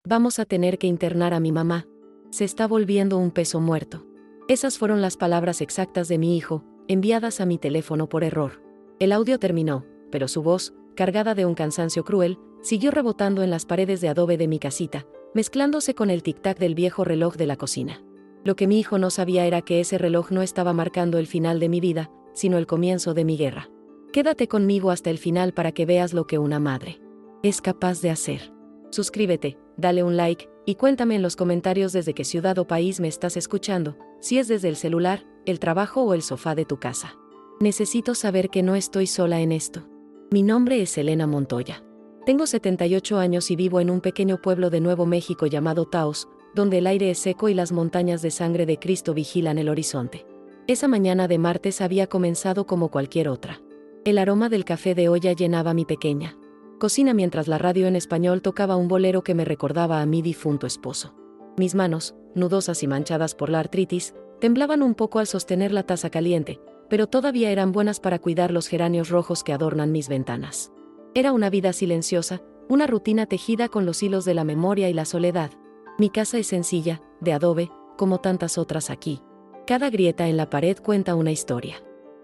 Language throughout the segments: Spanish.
Vamos a tener que internar a mi mamá. Se está volviendo un peso muerto. Esas fueron las palabras exactas de mi hijo, enviadas a mi teléfono por error. El audio terminó, pero su voz, cargada de un cansancio cruel, siguió rebotando en las paredes de adobe de mi casita, mezclándose con el tic-tac del viejo reloj de la cocina. Lo que mi hijo no sabía era que ese reloj no estaba marcando el final de mi vida, sino el comienzo de mi guerra. Quédate conmigo hasta el final para que veas lo que una madre es capaz de hacer. Suscríbete, dale un like, y cuéntame en los comentarios desde qué ciudad o país me estás escuchando, si es desde el celular, el trabajo o el sofá de tu casa. Necesito saber que no estoy sola en esto. Mi nombre es Elena Montoya. Tengo 78 años y vivo en un pequeño pueblo de Nuevo México llamado Taos, donde el aire es seco y las montañas de sangre de Cristo vigilan el horizonte. Esa mañana de martes había comenzado como cualquier otra. El aroma del café de olla llenaba mi pequeña cocina mientras la radio en español tocaba un bolero que me recordaba a mi difunto esposo. Mis manos, nudosas y manchadas por la artritis, temblaban un poco al sostener la taza caliente, pero todavía eran buenas para cuidar los geranios rojos que adornan mis ventanas. Era una vida silenciosa, una rutina tejida con los hilos de la memoria y la soledad. Mi casa es sencilla, de adobe, como tantas otras aquí. Cada grieta en la pared cuenta una historia.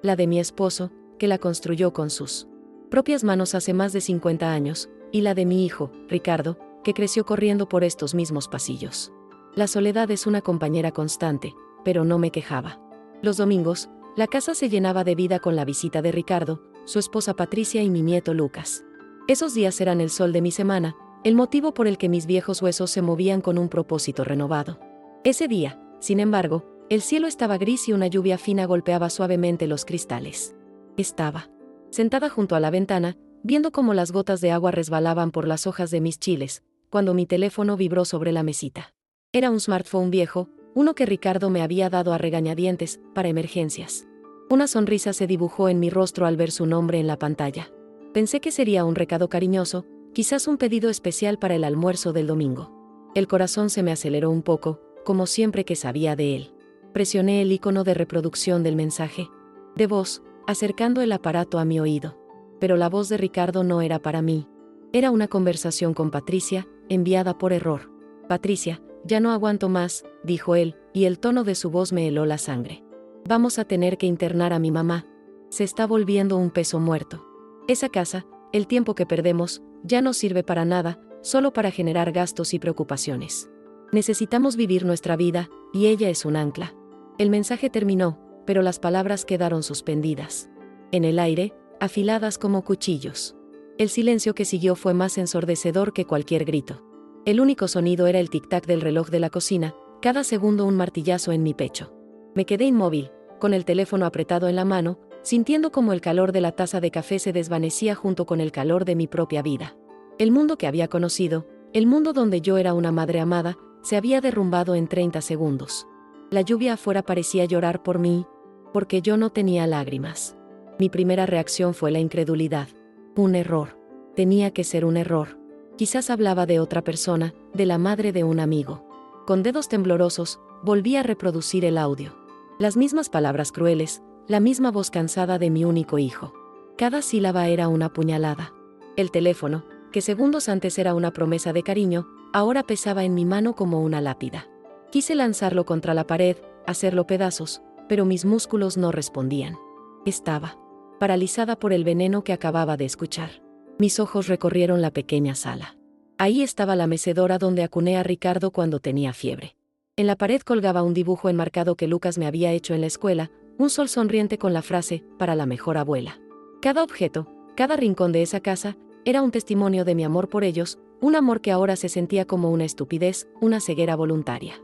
La de mi esposo, que la construyó con sus propias manos hace más de 50 años, y la de mi hijo, Ricardo, que creció corriendo por estos mismos pasillos. La soledad es una compañera constante, pero no me quejaba. Los domingos, la casa se llenaba de vida con la visita de Ricardo, su esposa Patricia y mi nieto Lucas. Esos días eran el sol de mi semana, el motivo por el que mis viejos huesos se movían con un propósito renovado. Ese día, sin embargo, el cielo estaba gris y una lluvia fina golpeaba suavemente los cristales. Estaba sentada junto a la ventana, viendo cómo las gotas de agua resbalaban por las hojas de mis chiles, cuando mi teléfono vibró sobre la mesita. Era un smartphone viejo, uno que Ricardo me había dado a regañadientes, para emergencias. Una sonrisa se dibujó en mi rostro al ver su nombre en la pantalla. Pensé que sería un recado cariñoso, quizás un pedido especial para el almuerzo del domingo. El corazón se me aceleró un poco, como siempre que sabía de él. Presioné el icono de reproducción del mensaje de voz, acercando el aparato a mi oído. Pero la voz de Ricardo no era para mí. Era una conversación con Patricia, enviada por error. Patricia, ya no aguanto más, dijo él, y el tono de su voz me heló la sangre. Vamos a tener que internar a mi mamá. Se está volviendo un peso muerto. Esa casa, el tiempo que perdemos, ya no sirve para nada, solo para generar gastos y preocupaciones. Necesitamos vivir nuestra vida, y ella es un ancla. El mensaje terminó, pero las palabras quedaron suspendidas en el aire, afiladas como cuchillos. El silencio que siguió fue más ensordecedor que cualquier grito. El único sonido era el tic-tac del reloj de la cocina, cada segundo un martillazo en mi pecho. Me quedé inmóvil, con el teléfono apretado en la mano, sintiendo como el calor de la taza de café se desvanecía junto con el calor de mi propia vida. El mundo que había conocido, el mundo donde yo era una madre amada, se había derrumbado en 30 segundos. La lluvia afuera parecía llorar por mí, porque yo no tenía lágrimas. Mi primera reacción fue la incredulidad. Un error. Tenía que ser un error. Quizás hablaba de otra persona, de la madre de un amigo. Con dedos temblorosos, volví a reproducir el audio. Las mismas palabras crueles, la misma voz cansada de mi único hijo. Cada sílaba era una puñalada. El teléfono, que segundos antes era una promesa de cariño, ahora pesaba en mi mano como una lápida. Quise lanzarlo contra la pared, hacerlo pedazos, pero mis músculos no respondían. Estaba paralizada por el veneno que acababa de escuchar. Mis ojos recorrieron la pequeña sala. Ahí estaba la mecedora donde acuné a Ricardo cuando tenía fiebre. En la pared colgaba un dibujo enmarcado que Lucas me había hecho en la escuela, un sol sonriente con la frase, para la mejor abuela. Cada objeto, cada rincón de esa casa, era un testimonio de mi amor por ellos, un amor que ahora se sentía como una estupidez, una ceguera voluntaria.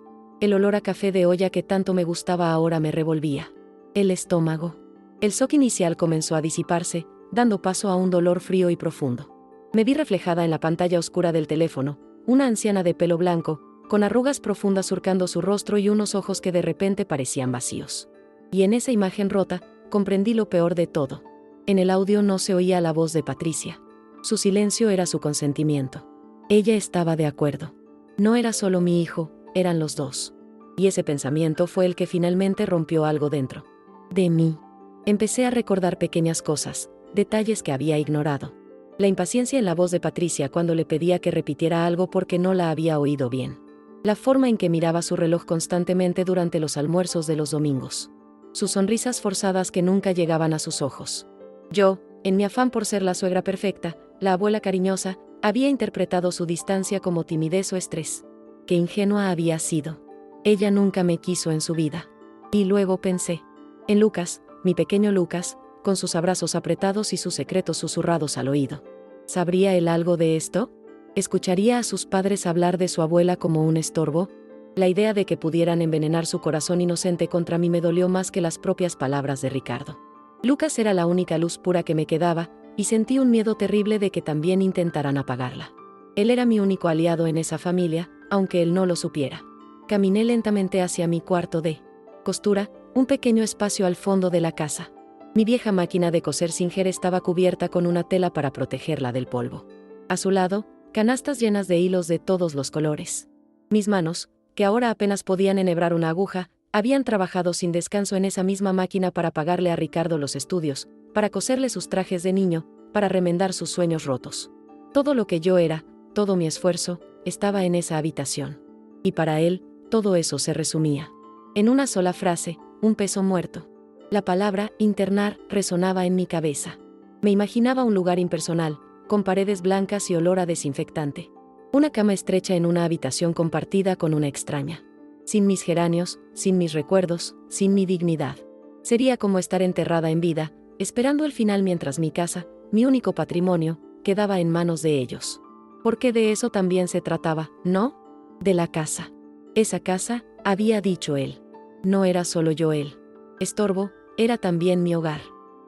El olor a café de olla que tanto me gustaba ahora me revolvía el estómago. El shock inicial comenzó a disiparse, dando paso a un dolor frío y profundo. Me vi reflejada en la pantalla oscura del teléfono, una anciana de pelo blanco, con arrugas profundas surcando su rostro y unos ojos que de repente parecían vacíos. Y en esa imagen rota, comprendí lo peor de todo. En el audio no se oía la voz de Patricia. Su silencio era su consentimiento. Ella estaba de acuerdo. No era solo mi hijo, eran los dos. Y ese pensamiento fue el que finalmente rompió algo dentro de mí. Empecé a recordar pequeñas cosas, detalles que había ignorado. La impaciencia en la voz de Patricia cuando le pedía que repitiera algo porque no la había oído bien. La forma en que miraba su reloj constantemente durante los almuerzos de los domingos. Sus sonrisas forzadas que nunca llegaban a sus ojos. Yo, en mi afán por ser la suegra perfecta, la abuela cariñosa, había interpretado su distancia como timidez o estrés. Qué ingenua había sido. Ella nunca me quiso en su vida. Y luego pensé en Lucas, mi pequeño Lucas, con sus abrazos apretados y sus secretos susurrados al oído. ¿Sabría él algo de esto? ¿Escucharía a sus padres hablar de su abuela como un estorbo? La idea de que pudieran envenenar su corazón inocente contra mí me dolió más que las propias palabras de Ricardo. Lucas era la única luz pura que me quedaba, y sentí un miedo terrible de que también intentaran apagarla. Él era mi único aliado en esa familia, aunque él no lo supiera. Caminé lentamente hacia mi cuarto de costura, un pequeño espacio al fondo de la casa. Mi vieja máquina de coser Singer estaba cubierta con una tela para protegerla del polvo. A su lado, canastas llenas de hilos de todos los colores. Mis manos, que ahora apenas podían enhebrar una aguja, habían trabajado sin descanso en esa misma máquina para pagarle a Ricardo los estudios, para coserle sus trajes de niño, para remendar sus sueños rotos. Todo lo que yo era, todo mi esfuerzo, estaba en esa habitación. Y para él, todo eso se resumía en una sola frase: un peso muerto. La palabra internar resonaba en mi cabeza. Me imaginaba un lugar impersonal, con paredes blancas y olor a desinfectante. Una cama estrecha en una habitación compartida con una extraña. Sin mis geranios, sin mis recuerdos, sin mi dignidad. Sería como estar enterrada en vida, esperando el final mientras mi casa, mi único patrimonio, quedaba en manos de ellos. Porque de eso también se trataba, ¿no? De la casa. Esa casa, había dicho él. No era solo yo él. Estorbo, era también mi hogar.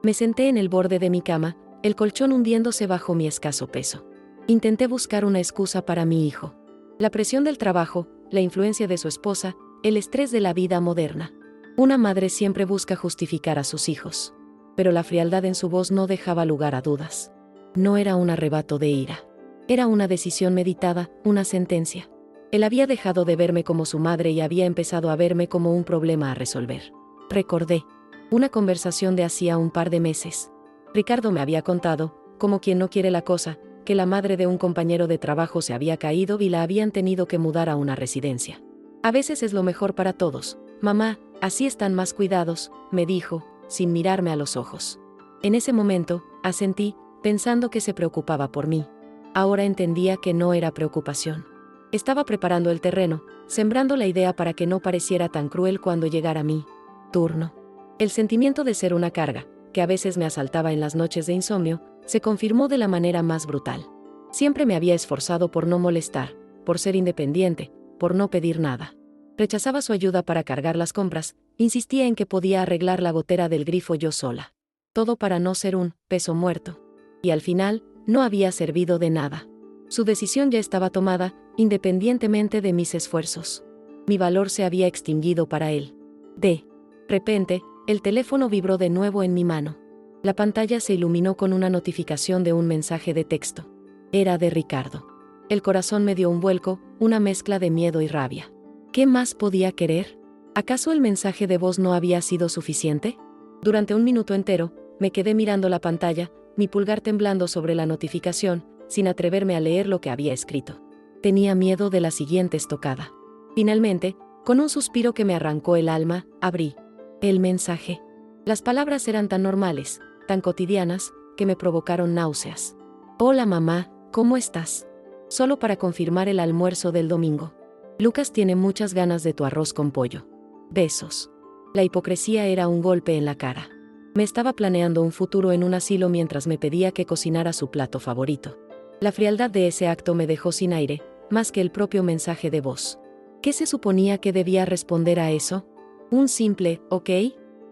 Me senté en el borde de mi cama, el colchón hundiéndose bajo mi escaso peso. Intenté buscar una excusa para mi hijo. La presión del trabajo, la influencia de su esposa, el estrés de la vida moderna. Una madre siempre busca justificar a sus hijos. Pero la frialdad en su voz no dejaba lugar a dudas. No era un arrebato de ira. Era una decisión meditada, una sentencia. Él había dejado de verme como su madre y había empezado a verme como un problema a resolver. Recordé una conversación de hacía un par de meses. Ricardo me había contado, como quien no quiere la cosa, que la madre de un compañero de trabajo se había caído y la habían tenido que mudar a una residencia. A veces es lo mejor para todos, mamá, así están más cuidados, me dijo, sin mirarme a los ojos. En ese momento, asentí, pensando que se preocupaba por mí. Ahora entendía que no era preocupación. Estaba preparando el terreno, sembrando la idea para que no pareciera tan cruel cuando llegara mi turno. El sentimiento de ser una carga, que a veces me asaltaba en las noches de insomnio, se confirmó de la manera más brutal. Siempre me había esforzado por no molestar, por ser independiente, por no pedir nada. Rechazaba su ayuda para cargar las compras, insistía en que podía arreglar la gotera del grifo yo sola. Todo para no ser un peso muerto. Y al final, no había servido de nada. Su decisión ya estaba tomada, independientemente de mis esfuerzos. Mi valor se había extinguido para él. De repente, el teléfono vibró de nuevo en mi mano. La pantalla se iluminó con una notificación de un mensaje de texto. Era de Ricardo. El corazón me dio un vuelco, una mezcla de miedo y rabia. ¿Qué más podía querer? ¿Acaso el mensaje de voz no había sido suficiente? Durante un minuto entero, me quedé mirando la pantalla, mi pulgar temblando sobre la notificación, sin atreverme a leer lo que había escrito. Tenía miedo de la siguiente estocada. Finalmente, con un suspiro que me arrancó el alma, abrí el mensaje. Las palabras eran tan normales, tan cotidianas, que me provocaron náuseas. Hola mamá, ¿cómo estás? Solo para confirmar el almuerzo del domingo. Lucas tiene muchas ganas de tu arroz con pollo. Besos. La hipocresía era un golpe en la cara. Me estaba planeando un futuro en un asilo mientras me pedía que cocinara su plato favorito. La frialdad de ese acto me dejó sin aire, más que el propio mensaje de voz. ¿Qué se suponía que debía responder a eso? ¿Un simple «ok»?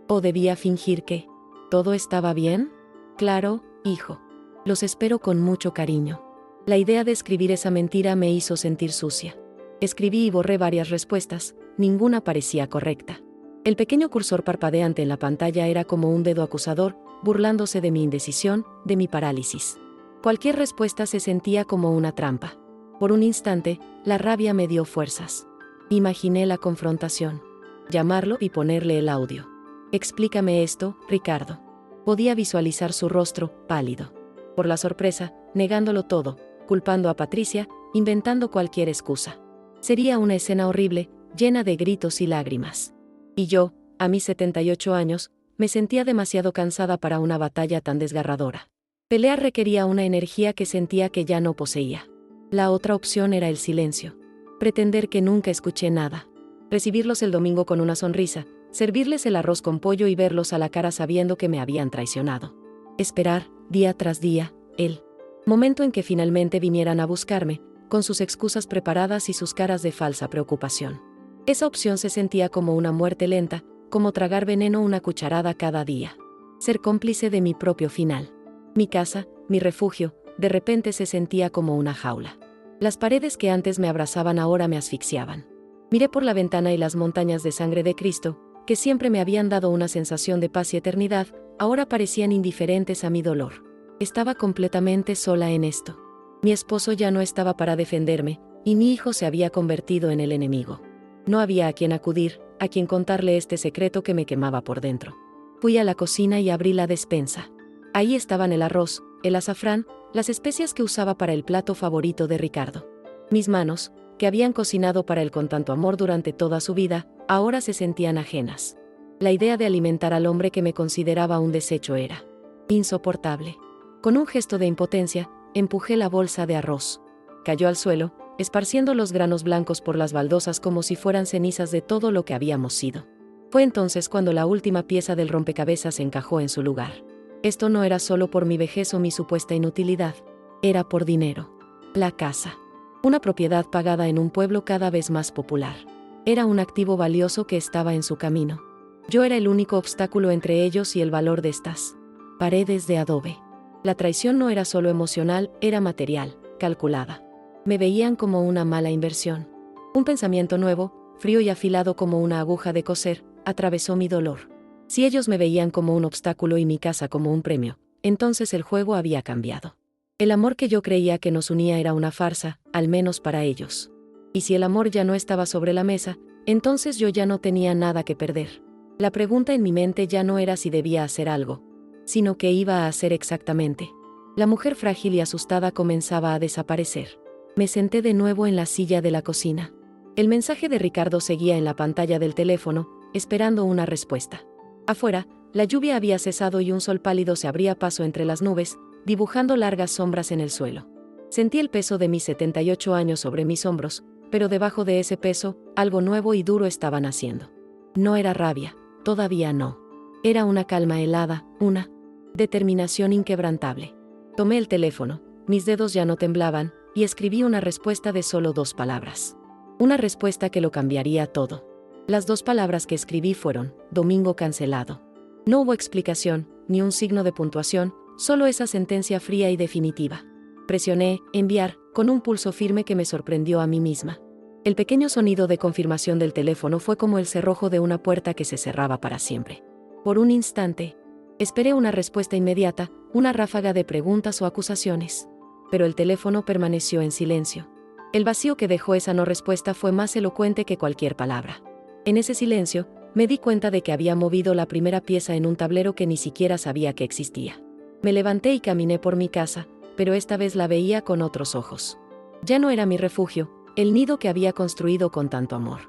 ¿O debía fingir que todo estaba bien? Claro, hijo. Los espero con mucho cariño. La idea de escribir esa mentira me hizo sentir sucia. Escribí y borré varias respuestas, ninguna parecía correcta. El pequeño cursor parpadeante en la pantalla era como un dedo acusador, burlándose de mi indecisión, de mi parálisis. Cualquier respuesta se sentía como una trampa. Por un instante, la rabia me dio fuerzas. Imaginé la confrontación. Llamarlo y ponerle el audio. Explícame esto, Ricardo. Podía visualizar su rostro, pálido. Por la sorpresa, negándolo todo, culpando a Patricia, inventando cualquier excusa. Sería una escena horrible, llena de gritos y lágrimas. Y yo, a mis 78 años, me sentía demasiado cansada para una batalla tan desgarradora. Pelear requería una energía que sentía que ya no poseía. La otra opción era el silencio. Pretender que nunca escuché nada. Recibirlos el domingo con una sonrisa, servirles el arroz con pollo y verlos a la cara sabiendo que me habían traicionado. Esperar, día tras día, el momento en que finalmente vinieran a buscarme, con sus excusas preparadas y sus caras de falsa preocupación. Esa opción se sentía como una muerte lenta, como tragar veneno una cucharada cada día. Ser cómplice de mi propio final. Mi casa, mi refugio, de repente se sentía como una jaula. Las paredes que antes me abrazaban ahora me asfixiaban. Miré por la ventana y las montañas de sangre de Cristo, que siempre me habían dado una sensación de paz y eternidad, ahora parecían indiferentes a mi dolor. Estaba completamente sola en esto. Mi esposo ya no estaba para defenderme, y mi hijo se había convertido en el enemigo. No había a quien acudir, a quien contarle este secreto que me quemaba por dentro. Fui a la cocina y abrí la despensa. Ahí estaban el arroz, el azafrán, las especias que usaba para el plato favorito de Ricardo. Mis manos, que habían cocinado para él con tanto amor durante toda su vida, ahora se sentían ajenas. La idea de alimentar al hombre que me consideraba un desecho era insoportable. Con un gesto de impotencia, empujé la bolsa de arroz. Cayó al suelo, esparciendo los granos blancos por las baldosas como si fueran cenizas de todo lo que habíamos sido. Fue entonces cuando la última pieza del rompecabezas encajó en su lugar. Esto no era solo por mi vejez o mi supuesta inutilidad, era por dinero. La casa. Una propiedad pagada en un pueblo cada vez más popular. Era un activo valioso que estaba en su camino. Yo era el único obstáculo entre ellos y el valor de estas paredes de adobe. La traición no era solo emocional, era material, calculada. Me veían como una mala inversión. Un pensamiento nuevo, frío y afilado como una aguja de coser, atravesó mi dolor. Si ellos me veían como un obstáculo y mi casa como un premio, entonces el juego había cambiado. El amor que yo creía que nos unía era una farsa, al menos para ellos. Y si el amor ya no estaba sobre la mesa, entonces yo ya no tenía nada que perder. La pregunta en mi mente ya no era si debía hacer algo, sino qué iba a hacer exactamente. La mujer frágil y asustada comenzaba a desaparecer. Me senté de nuevo en la silla de la cocina. El mensaje de Ricardo seguía en la pantalla del teléfono, esperando una respuesta. Afuera, la lluvia había cesado y un sol pálido se abría paso entre las nubes, dibujando largas sombras en el suelo. Sentí el peso de mis 78 años sobre mis hombros, pero debajo de ese peso, algo nuevo y duro estaba naciendo. No era rabia, todavía no. Era una calma helada, una determinación inquebrantable. Tomé el teléfono, mis dedos ya no temblaban, y escribí una respuesta de solo 2 palabras. Una respuesta que lo cambiaría todo. Las 2 palabras que escribí fueron, domingo cancelado. No hubo explicación, ni un signo de puntuación, solo esa sentencia fría y definitiva. Presioné, enviar, con un pulso firme que me sorprendió a mí misma. El pequeño sonido de confirmación del teléfono fue como el cerrojo de una puerta que se cerraba para siempre. Por un instante, esperé una respuesta inmediata, una ráfaga de preguntas o acusaciones. Pero el teléfono permaneció en silencio. El vacío que dejó esa no respuesta fue más elocuente que cualquier palabra. En ese silencio, me di cuenta de que había movido la primera pieza en un tablero que ni siquiera sabía que existía. Me levanté y caminé por mi casa, pero esta vez la veía con otros ojos. Ya no era mi refugio, el nido que había construido con tanto amor.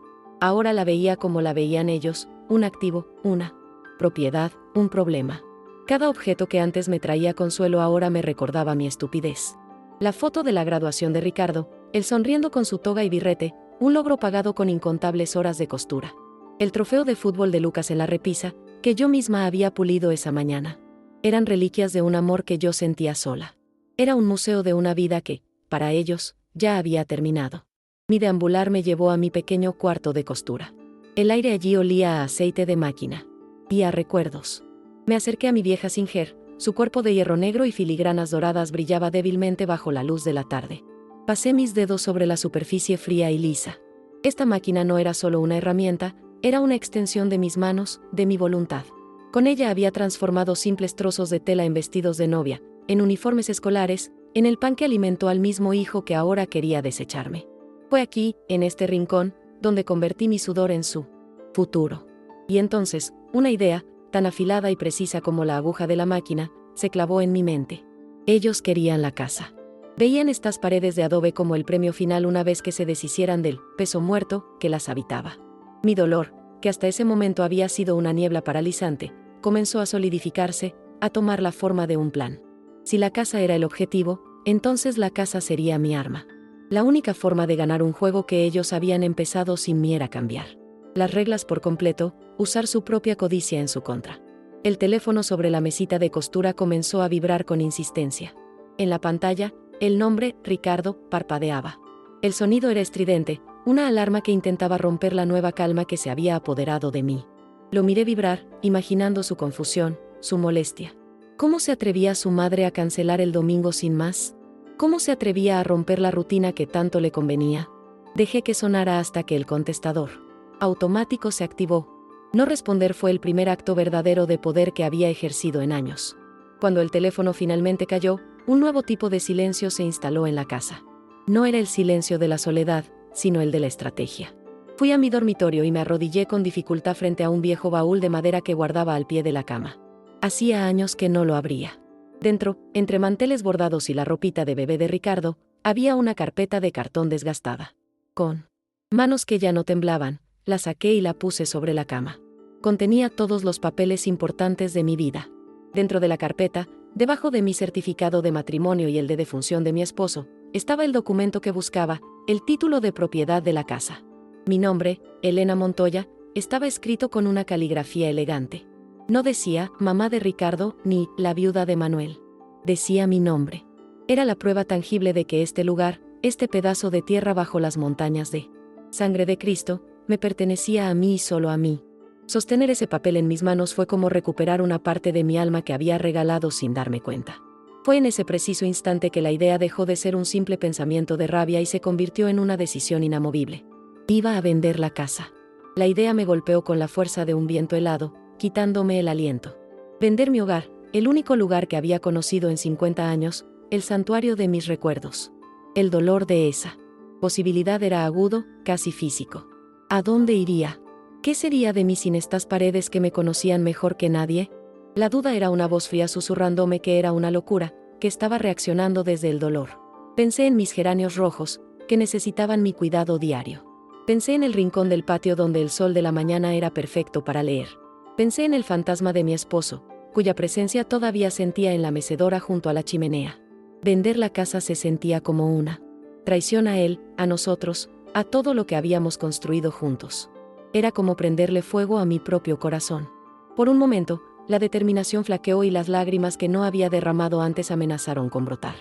Ahora la veía como la veían ellos, un activo, una propiedad, un problema. Cada objeto que antes me traía consuelo ahora me recordaba mi estupidez. La foto de la graduación de Ricardo, él sonriendo con su toga y birrete, un logro pagado con incontables horas de costura. El trofeo de fútbol de Lucas en la repisa, que yo misma había pulido esa mañana. Eran reliquias de un amor que yo sentía sola. Era un museo de una vida que, para ellos, ya había terminado. Mi deambular me llevó a mi pequeño cuarto de costura. El aire allí olía a aceite de máquina. Y a recuerdos. Me acerqué a mi vieja Singer, su cuerpo de hierro negro y filigranas doradas brillaba débilmente bajo la luz de la tarde. Pasé mis dedos sobre la superficie fría y lisa. Esta máquina no era solo una herramienta, era una extensión de mis manos, de mi voluntad. Con ella había transformado simples trozos de tela en vestidos de novia, en uniformes escolares, en el pan que alimentó al mismo hijo que ahora quería desecharme. Fue aquí, en este rincón, donde convertí mi sudor en su futuro. Y entonces, una idea, tan afilada y precisa como la aguja de la máquina, se clavó en mi mente. Ellos querían la casa. Veían estas paredes de adobe como el premio final una vez que se deshicieran del peso muerto que las habitaba. Mi dolor, que hasta ese momento había sido una niebla paralizante, comenzó a solidificarse, a tomar la forma de un plan. Si la casa era el objetivo, entonces la casa sería mi arma. La única forma de ganar un juego que ellos habían empezado sin mí era cambiar las reglas por completo, usar su propia codicia en su contra. El teléfono sobre la mesita de costura comenzó a vibrar con insistencia. En la pantalla, el nombre, Ricardo, parpadeaba. El sonido era estridente, una alarma que intentaba romper la nueva calma que se había apoderado de mí. Lo miré vibrar, imaginando su confusión, su molestia. ¿Cómo se atrevía su madre a cancelar el domingo sin más? ¿Cómo se atrevía a romper la rutina que tanto le convenía? Dejé que sonara hasta que el contestador automático se activó. No responder fue el primer acto verdadero de poder que había ejercido en años. Cuando el teléfono finalmente cayó, un nuevo tipo de silencio se instaló en la casa. No era el silencio de la soledad, sino el de la estrategia. Fui a mi dormitorio y me arrodillé con dificultad frente a un viejo baúl de madera que guardaba al pie de la cama. Hacía años que no lo abría. Dentro, entre manteles bordados y la ropita de bebé de Ricardo, había una carpeta de cartón desgastada. Con manos que ya no temblaban, la saqué y la puse sobre la cama. Contenía todos los papeles importantes de mi vida. Dentro de la carpeta, debajo de mi certificado de matrimonio y el de defunción de mi esposo, estaba el documento que buscaba, el título de propiedad de la casa. Mi nombre, Elena Montoya, estaba escrito con una caligrafía elegante. No decía mamá de Ricardo ni la viuda de Manuel. Decía mi nombre. Era la prueba tangible de que este lugar, este pedazo de tierra bajo las montañas de sangre de Cristo, me pertenecía a mí y solo a mí. Sostener ese papel en mis manos fue como recuperar una parte de mi alma que había regalado sin darme cuenta. Fue en ese preciso instante que la idea dejó de ser un simple pensamiento de rabia y se convirtió en una decisión inamovible. Iba a vender la casa. La idea me golpeó con la fuerza de un viento helado, quitándome el aliento. Vender mi hogar, el único lugar que había conocido en 50 años, el santuario de mis recuerdos. El dolor de esa posibilidad era agudo, casi físico. ¿A dónde iría? ¿Qué sería de mí sin estas paredes que me conocían mejor que nadie? La duda era una voz fría susurrándome que era una locura, que estaba reaccionando desde el dolor. Pensé en mis geranios rojos, que necesitaban mi cuidado diario. Pensé en el rincón del patio donde el sol de la mañana era perfecto para leer. Pensé en el fantasma de mi esposo, cuya presencia todavía sentía en la mecedora junto a la chimenea. Vender la casa se sentía como una traición a él, a nosotros, a todo lo que habíamos construido juntos. Era como prenderle fuego a mi propio corazón. Por un momento, la determinación flaqueó y las lágrimas que no había derramado antes amenazaron con brotar.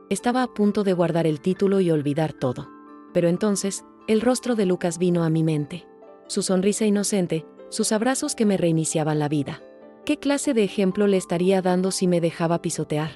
Estaba a punto de guardar el título y olvidar todo. Pero entonces, el rostro de Lucas vino a mi mente. Su sonrisa inocente, sus abrazos que me reiniciaban la vida. ¿Qué clase de ejemplo le estaría dando si me dejaba pisotear?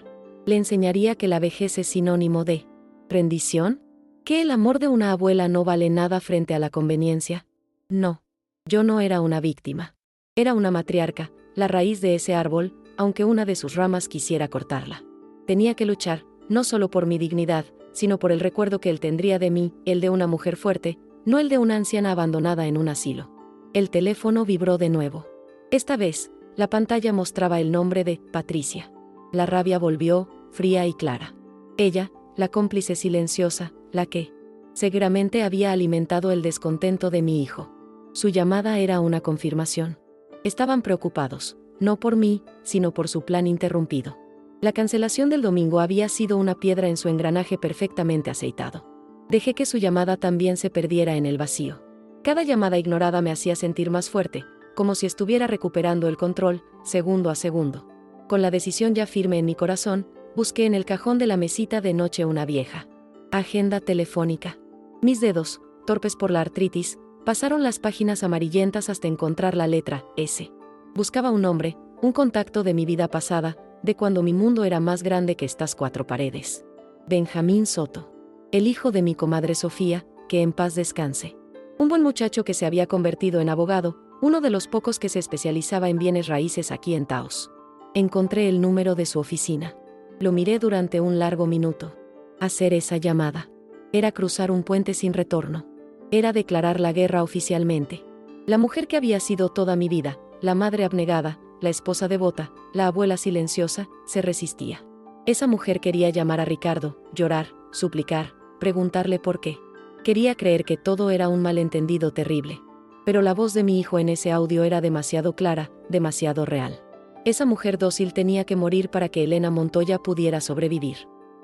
¿Le enseñaría que la vejez es sinónimo de rendición? ¿Que el amor de una abuela no vale nada frente a la conveniencia? No. Yo no era una víctima. Era una matriarca, la raíz de ese árbol, aunque una de sus ramas quisiera cortarla. Tenía que luchar, no solo por mi dignidad, sino por el recuerdo que él tendría de mí, el de una mujer fuerte, no el de una anciana abandonada en un asilo. El teléfono vibró de nuevo. Esta vez, la pantalla mostraba el nombre de Patricia. La rabia volvió, fría y clara. Ella, la cómplice silenciosa, la que seguramente había alimentado el descontento de mi hijo. Su llamada era una confirmación. Estaban preocupados, no por mí, sino por su plan interrumpido. La cancelación del domingo había sido una piedra en su engranaje perfectamente aceitado. Dejé que su llamada también se perdiera en el vacío. Cada llamada ignorada me hacía sentir más fuerte, como si estuviera recuperando el control, segundo a segundo. Con la decisión ya firme en mi corazón, busqué en el cajón de la mesita de noche una vieja agenda telefónica. Mis dedos, torpes por la artritis, pasaron las páginas amarillentas hasta encontrar la letra S. Buscaba un nombre, un contacto de mi vida pasada, de cuando mi mundo era más grande que estas cuatro paredes. Benjamín Soto. El hijo de mi comadre Sofía, que en paz descanse. Un buen muchacho que se había convertido en abogado, uno de los pocos que se especializaba en bienes raíces aquí en Taos. Encontré el número de su oficina. Lo miré durante un largo minuto. Hacer esa llamada era cruzar un puente sin retorno. Era declarar la guerra oficialmente. La mujer que había sido toda mi vida, la madre abnegada, la esposa devota, la abuela silenciosa, se resistía. Esa mujer quería llamar a Ricardo, llorar, suplicar, preguntarle por qué. Quería creer que todo era un malentendido terrible. Pero la voz de mi hijo en ese audio era demasiado clara, demasiado real. Esa mujer dócil tenía que morir para que Elena Montoya pudiera sobrevivir.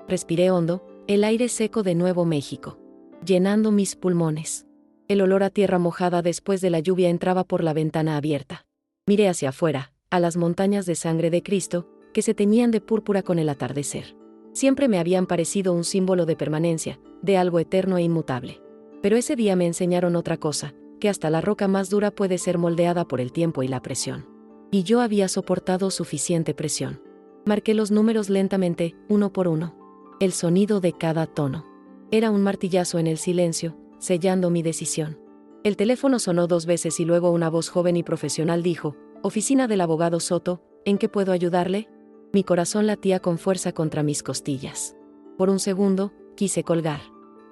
Respiré hondo, el aire seco de Nuevo México, llenando mis pulmones. El olor a tierra mojada después de la lluvia entraba por la ventana abierta. Miré hacia afuera, a las montañas de sangre de Cristo, que se teñían de púrpura con el atardecer. Siempre me habían parecido un símbolo de permanencia, de algo eterno e inmutable. Pero ese día me enseñaron otra cosa, que hasta la roca más dura puede ser moldeada por el tiempo y la presión. Y yo había soportado suficiente presión. Marqué los números lentamente, uno por uno. El sonido de cada tono. Era un martillazo en el silencio, sellando mi decisión. El teléfono sonó 2 veces y luego una voz joven y profesional dijo: «Oficina del abogado Soto, ¿en qué puedo ayudarle?». Mi corazón latía con fuerza contra mis costillas. Por un segundo, quise colgar.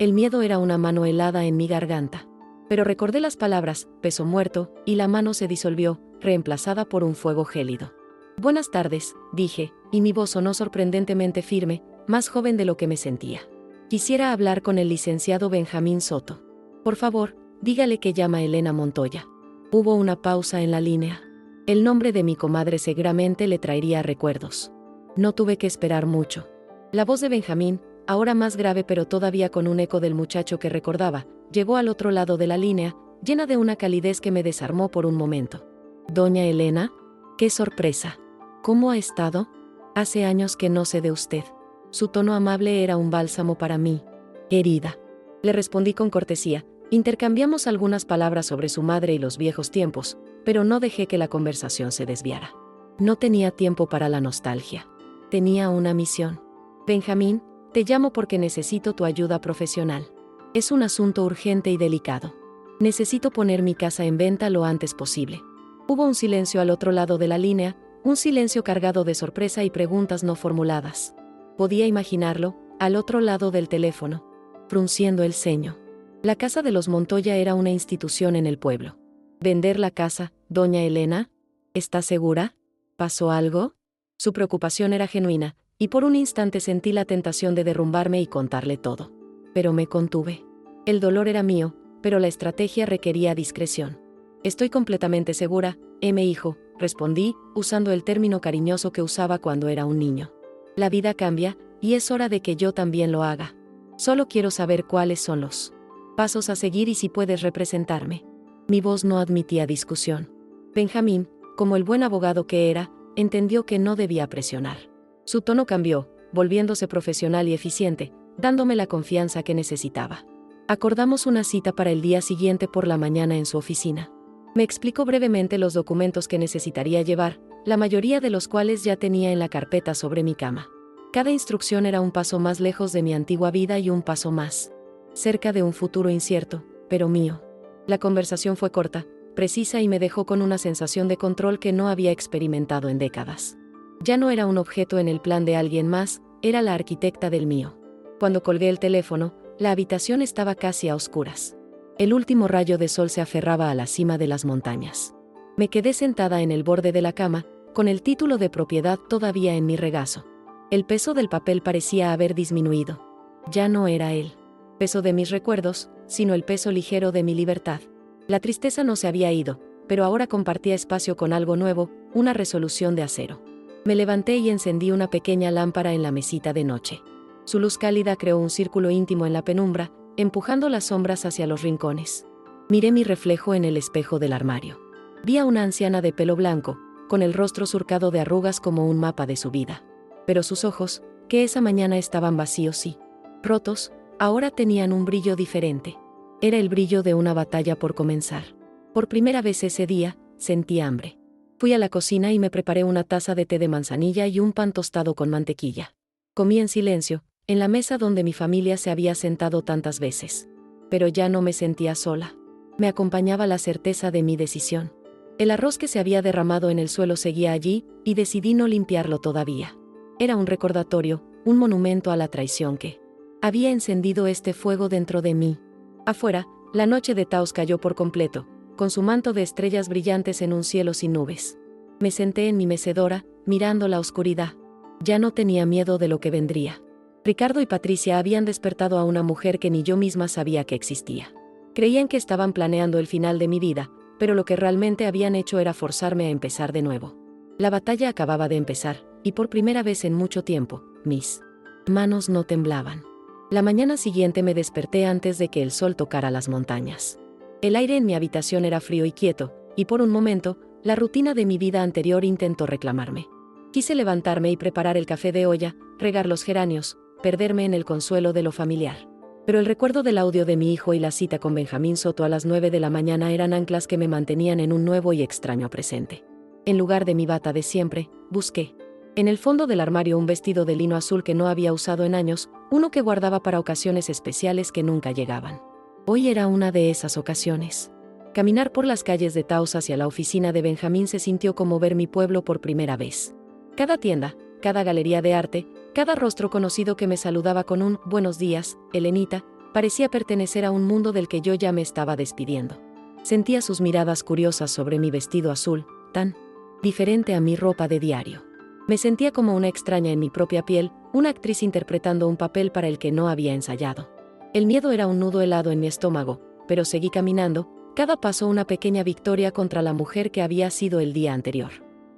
El miedo era una mano helada en mi garganta. Pero recordé las palabras, peso muerto, y la mano se disolvió, reemplazada por un fuego gélido. «Buenas tardes», dije, y mi voz sonó sorprendentemente firme, más joven de lo que me sentía. «Quisiera hablar con el licenciado Benjamín Soto. Por favor, dígale que llama Elena Montoya». Hubo una pausa en la línea. El nombre de mi comadre seguramente le traería recuerdos. No tuve que esperar mucho. La voz de Benjamín, ahora más grave pero todavía con un eco del muchacho que recordaba, llegó al otro lado de la línea, llena de una calidez que me desarmó por un momento. «Doña Elena, qué sorpresa. ¿Cómo ha estado? Hace años que no sé de usted». Su tono amable era un bálsamo para mí, herida. Le respondí con cortesía. Intercambiamos algunas palabras sobre su madre y los viejos tiempos, pero no dejé que la conversación se desviara. No tenía tiempo para la nostalgia. Tenía una misión. «Benjamín, te llamo porque necesito tu ayuda profesional. Es un asunto urgente y delicado. Necesito poner mi casa en venta lo antes posible». Hubo un silencio al otro lado de la línea, un silencio cargado de sorpresa y preguntas no formuladas. Podía imaginarlo, al otro lado del teléfono, frunciendo el ceño. La casa de los Montoya era una institución en el pueblo. «¿Vender la casa, doña Elena? ¿Está segura? ¿Pasó algo?». Su preocupación era genuina, y por un instante sentí la tentación de derrumbarme y contarle todo. Pero me contuve. El dolor era mío, pero la estrategia requería discreción. «Estoy completamente segura, hijo», respondí, usando el término cariñoso que usaba cuando era un niño. La vida cambia, y es hora de que yo también lo haga. Solo quiero saber cuáles son los pasos a seguir y si puedes representarme». Mi voz no admitía discusión. Benjamín, como el buen abogado que era, entendió que no debía presionar. Su tono cambió, volviéndose profesional y eficiente, dándome la confianza que necesitaba. Acordamos una cita para el día siguiente por la mañana en su oficina. Me explicó brevemente los documentos que necesitaría llevar, la mayoría de los cuales ya tenía en la carpeta sobre mi cama. Cada instrucción era un paso más lejos de mi antigua vida y un paso más cerca de un futuro incierto, pero mío. La conversación fue corta, precisa y me dejó con una sensación de control que no había experimentado en décadas. Ya no era un objeto en el plan de alguien más, era la arquitecta del mío. Cuando colgué el teléfono, la habitación estaba casi a oscuras. El último rayo de sol se aferraba a la cima de las montañas. Me quedé sentada en el borde de la cama, con el título de propiedad todavía en mi regazo. El peso del papel parecía haber disminuido. Ya no era el peso de mis recuerdos, sino el peso ligero de mi libertad. La tristeza no se había ido, pero ahora compartía espacio con algo nuevo, una resolución de acero. Me levanté y encendí una pequeña lámpara en la mesita de noche. Su luz cálida creó un círculo íntimo en la penumbra, empujando las sombras hacia los rincones. Miré mi reflejo en el espejo del armario. Vi a una anciana de pelo blanco, con el rostro surcado de arrugas como un mapa de su vida. Pero sus ojos, que esa mañana estaban vacíos y rotos, ahora tenían un brillo diferente. Era el brillo de una batalla por comenzar. Por primera vez ese día, sentí hambre. Fui a la cocina y me preparé una taza de té de manzanilla y un pan tostado con mantequilla. Comí en silencio, en la mesa donde mi familia se había sentado tantas veces. Pero ya no me sentía sola. Me acompañaba la certeza de mi decisión. El arroz que se había derramado en el suelo seguía allí, y decidí no limpiarlo todavía. Era un recordatorio, un monumento a la traición que había encendido este fuego dentro de mí. Afuera, la noche de Taos cayó por completo, con su manto de estrellas brillantes en un cielo sin nubes. Me senté en mi mecedora, mirando la oscuridad. Ya no tenía miedo de lo que vendría. Ricardo y Patricia habían despertado a una mujer que ni yo misma sabía que existía. Creían que estaban planeando el final de mi vida, pero lo que realmente habían hecho era forzarme a empezar de nuevo. La batalla acababa de empezar, y por primera vez en mucho tiempo, mis manos no temblaban. La mañana siguiente me desperté antes de que el sol tocara las montañas. El aire en mi habitación era frío y quieto, y por un momento, la rutina de mi vida anterior intentó reclamarme. Quise levantarme y preparar el café de olla, regar los geranios, perderme en el consuelo de lo familiar. Pero el recuerdo del audio de mi hijo y la cita con Benjamín Soto a las 9 de la mañana eran anclas que me mantenían en un nuevo y extraño presente. En lugar de mi bata de siempre, busqué en el fondo del armario un vestido de lino azul que no había usado en años, uno que guardaba para ocasiones especiales que nunca llegaban. Hoy era una de esas ocasiones. Caminar por las calles de Taos hacia la oficina de Benjamín se sintió como ver mi pueblo por primera vez. Cada tienda, cada galería de arte, cada rostro conocido que me saludaba con un «Buenos días, Elenita», parecía pertenecer a un mundo del que yo ya me estaba despidiendo. Sentía sus miradas curiosas sobre mi vestido azul, tan diferente a mi ropa de diario. Me sentía como una extraña en mi propia piel, una actriz interpretando un papel para el que no había ensayado. El miedo era un nudo helado en mi estómago, pero seguí caminando, cada paso una pequeña victoria contra la mujer que había sido el día anterior.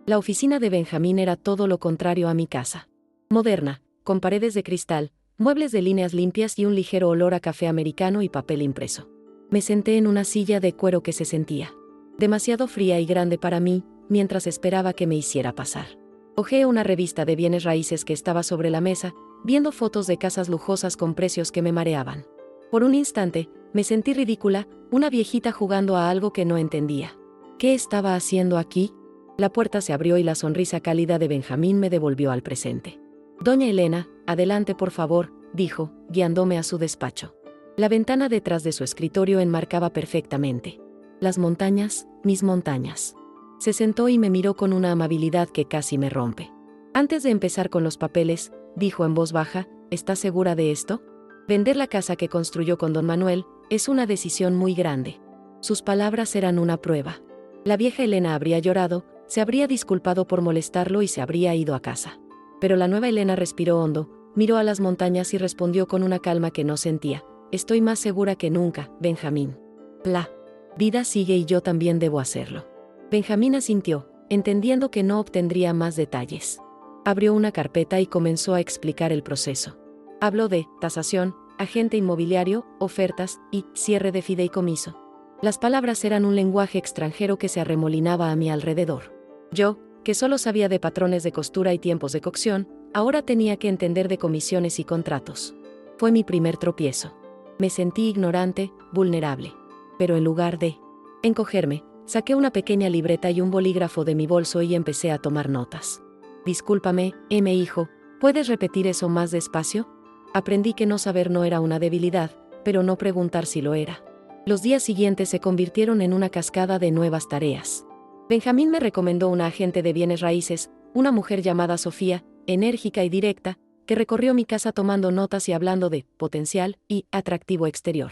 La oficina de Benjamín era todo lo contrario a mi casa. Moderna, con paredes de cristal, muebles de líneas limpias y un ligero olor a café americano y papel impreso. Me senté en una silla de cuero que se sentía demasiado fría y grande para mí, mientras esperaba que me hiciera pasar. Hojeé una revista de bienes raíces que estaba sobre la mesa, viendo fotos de casas lujosas con precios que me mareaban. Por un instante, me sentí ridícula, una viejita jugando a algo que no entendía. ¿Qué estaba haciendo aquí? La puerta se abrió y la sonrisa cálida de Benjamín me devolvió al presente. «Doña Elena, adelante por favor», dijo, guiándome a su despacho. La ventana detrás de su escritorio enmarcaba perfectamente las montañas, mis montañas. Se sentó y me miró con una amabilidad que casi me rompe. «Antes de empezar con los papeles», dijo en voz baja, «¿está segura de esto? Vender la casa que construyó con don Manuel es una decisión muy grande». Sus palabras eran una prueba. La vieja Elena habría llorado, se habría disculpado por molestarlo y se habría ido a casa. Pero la nueva Elena respiró hondo, miró a las montañas y respondió con una calma que no sentía: «Estoy más segura que nunca, Benjamín. La vida sigue y yo también debo hacerlo». Benjamín asintió, entendiendo que no obtendría más detalles. Abrió una carpeta y comenzó a explicar el proceso. Habló de tasación, agente inmobiliario, ofertas y cierre de fideicomiso. Las palabras eran un lenguaje extranjero que se arremolinaba a mi alrededor. Yo, que solo sabía de patrones de costura y tiempos de cocción, ahora tenía que entender de comisiones y contratos. Fue mi primer tropiezo. Me sentí ignorante, vulnerable. Pero en lugar de encogerme, saqué una pequeña libreta y un bolígrafo de mi bolso y empecé a tomar notas. «Discúlpame, hijo, ¿puedes repetir eso más despacio?» Aprendí que no saber no era una debilidad, pero no preguntar sí lo era. Los días siguientes se convirtieron en una cascada de nuevas tareas. Benjamín me recomendó una agente de bienes raíces, una mujer llamada Sofía, enérgica y directa, que recorrió mi casa tomando notas y hablando de potencial y atractivo exterior.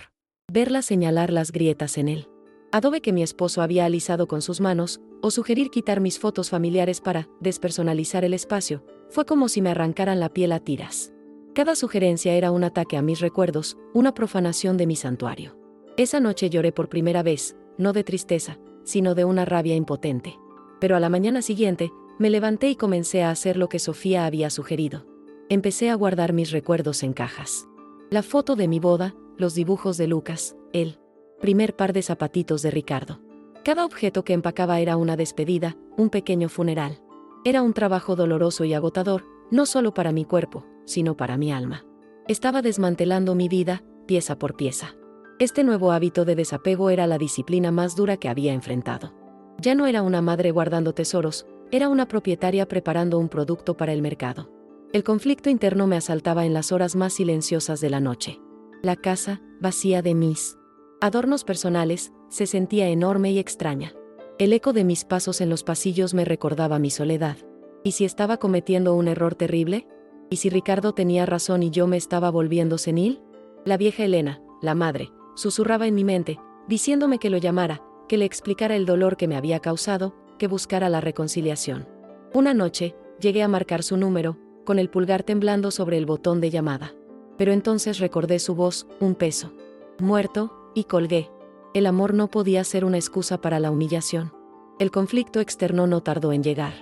Verla señalar las grietas en él adobe que mi esposo había alisado con sus manos, o sugerir quitar mis fotos familiares para despersonalizar el espacio, fue como si me arrancaran la piel a tiras. Cada sugerencia era un ataque a mis recuerdos, una profanación de mi santuario. Esa noche lloré por primera vez, no de tristeza, sino de una rabia impotente. Pero a la mañana siguiente, me levanté y comencé a hacer lo que Sofía había sugerido. Empecé a guardar mis recuerdos en cajas. La foto de mi boda, los dibujos de Lucas, el primer par de zapatitos de Ricardo. Cada objeto que empacaba era una despedida, un pequeño funeral. Era un trabajo doloroso y agotador, no solo para mi cuerpo, sino para mi alma. Estaba desmantelando mi vida, pieza por pieza. Este nuevo hábito de desapego era la disciplina más dura que había enfrentado. Ya no era una madre guardando tesoros, era una propietaria preparando un producto para el mercado. El conflicto interno me asaltaba en las horas más silenciosas de la noche. La casa, vacía de mis adornos personales, se sentía enorme y extraña. El eco de mis pasos en los pasillos me recordaba mi soledad. ¿Y si estaba cometiendo un error terrible? ¿Y si Ricardo tenía razón y yo me estaba volviendo senil? La vieja Elena, la madre, susurraba en mi mente, diciéndome que lo llamara, que le explicara el dolor que me había causado, que buscara la reconciliación. Una noche, llegué a marcar su número, con el pulgar temblando sobre el botón de llamada. Pero entonces recordé su voz, un peso muerto, y colgué. El amor no podía ser una excusa para la humillación. El conflicto externo no tardó en llegar.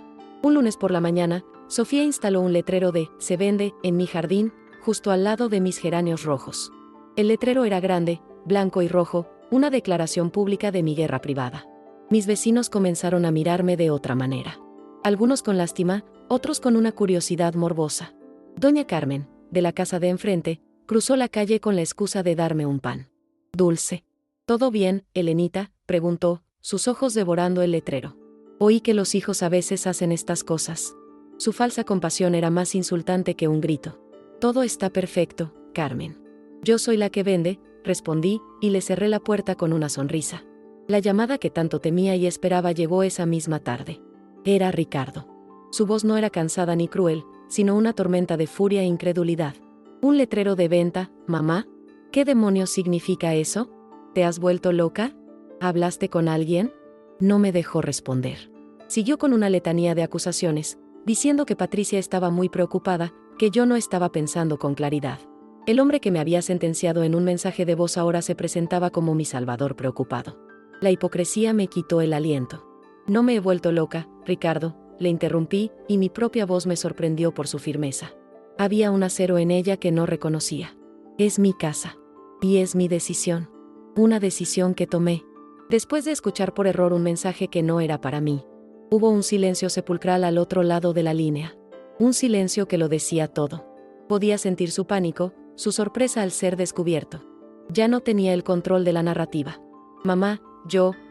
Un lunes por la mañana, Sofía instaló un letrero de "Se vende" en mi jardín, justo al lado de mis geranios rojos. El letrero era grande, blanco y rojo, una declaración pública de mi guerra privada. Mis vecinos comenzaron a mirarme de otra manera. Algunos con lástima, otros con una curiosidad morbosa. Doña Carmen, de la casa de enfrente, cruzó la calle con la excusa de darme un pan dulce. ¿Todo bien, Elenita?, preguntó, sus ojos devorando el letrero. Oí que los hijos a veces hacen estas cosas. Su falsa compasión era más insultante que un grito. Todo está perfecto, Carmen. Yo soy la que vende, respondí, y le cerré la puerta con una sonrisa. La llamada que tanto temía y esperaba llegó esa misma tarde. Era Ricardo. Su voz no era cansada ni cruel, sino una tormenta de furia e incredulidad. ¿Un letrero de venta, mamá? ¿Qué demonios significa eso? ¿Te has vuelto loca? ¿Hablaste con alguien? No me dejó responder. Siguió con una letanía de acusaciones, diciendo que Patricia estaba muy preocupada, que yo no estaba pensando con claridad. El hombre que me había sentenciado en un mensaje de voz ahora se presentaba como mi salvador preocupado. La hipocresía me quitó el aliento. No me he vuelto loca, Ricardo, le interrumpí, y mi propia voz me sorprendió por su firmeza. Había un acero en ella que no reconocía. Es mi casa. Y es mi decisión. Una decisión que tomé. Después de escuchar por error un mensaje que no era para mí. Hubo un silencio sepulcral al otro lado de la línea. Un silencio que lo decía todo. Podía sentir su pánico, su sorpresa al ser descubierto. Ya no tenía el control de la narrativa. Mamá,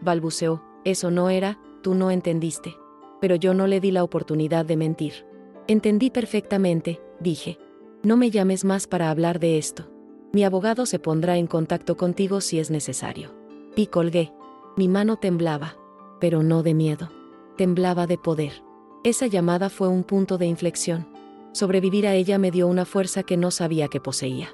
balbuceó, eso no era, tú no entendiste. Pero yo no le di la oportunidad de mentir. Entendí perfectamente, dije. No me llames más para hablar de esto. Mi abogado se pondrá en contacto contigo si es necesario. Y colgué. Mi mano temblaba. Pero no de miedo. Temblaba de poder. Esa llamada fue un punto de inflexión. Sobrevivir a ella me dio una fuerza que no sabía que poseía.